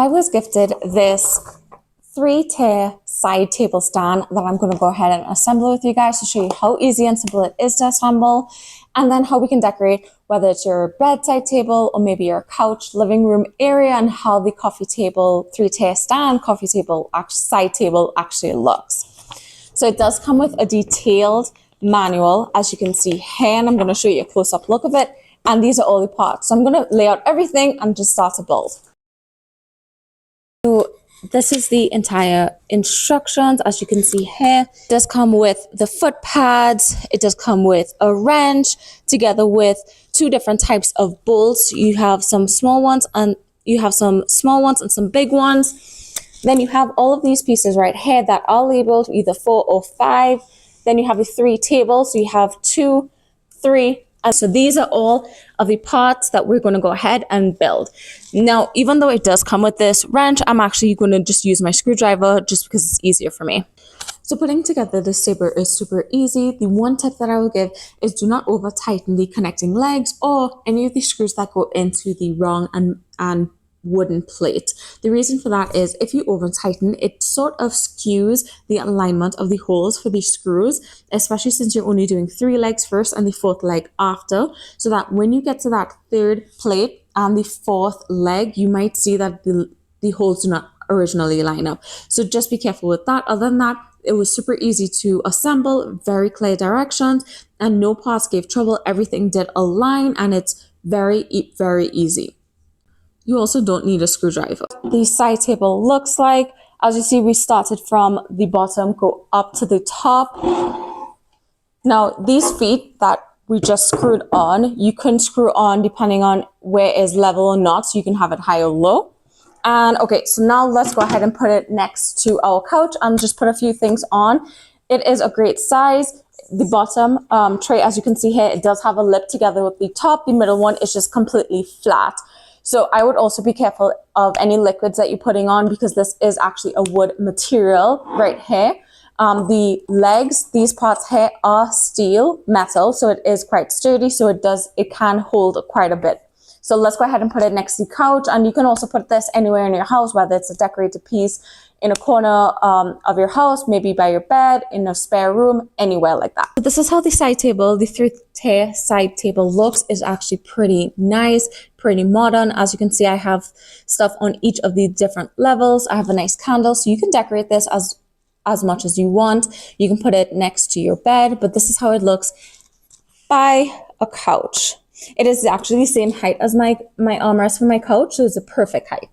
I was gifted this 3-tier side table stand that I'm going to go ahead and assemble with you guys to show you how easy and simple it is to assemble, and then how we can decorate, whether it's your bedside table or maybe your couch, living room area, and how the coffee table 3-tier stand, coffee table, side table actually looks. So it does come with a detailed manual, as you can see here, and I'm going to show you a close-up look of it. And these are all the parts. So I'm going to lay out everything and just start to build. So this is the entire instructions. As you can see here, it does come with the foot pads. It does come with a wrench together with 2 different types of bolts. You have some small ones and some big ones. Then you have all of these pieces right here that are labeled either 4 or 5. Then you have the 3 tables. So you have 2, 3, and so these are all of the parts that we're going to go ahead and build. Now, even though it does come with this wrench, I'm actually going to just use my screwdriver just because it's easier for me. So putting together this table is super easy. The one tip that I will give is do not over tighten the connecting legs or any of the screws that go into the rung and wooden plate. The reason for that is if you over tighten, it sort of skews the alignment of the holes for the screws, especially since you're only doing 3 legs first and the 4th leg after, so that when you get to that 3rd plate and the 4th leg, you might see that the holes do not originally line up. So just be careful with that. Other than that, it was super easy to assemble, very clear directions, and no parts gave trouble. Everything did align, and it's very, very easy. You also don't need a screwdriver. The side table looks like, as you see, we started from the bottom, go up to the top. Now, these feet that we just screwed on, you can screw on depending on where it is level or not, so you can have it high or low. And okay, so now let's go ahead and put it next to our couch and just put a few things on. It is a great size. The bottom tray, as you can see here, it does have a lip together with the top. The middle one is just completely flat. So I would also be careful of any liquids that you're putting on, because this is actually a wood material right here. The legs, these parts here are steel metal, so it is quite sturdy, so it can hold quite a bit. So let's go ahead and put it next to the couch, and you can also put this anywhere in your house, whether it's a decorated piece in a corner of your house, maybe by your bed, in a spare room, anywhere like that. So this is how the side table, the 3-tier side table looks. Is actually pretty nice, pretty modern. As you can see, I have stuff on each of the different levels. I have a nice candle, so you can decorate this as much as you want. You can put it next to your bed, but this is how it looks by a couch. It is actually the same height as my armrest for my couch, so it's a perfect height.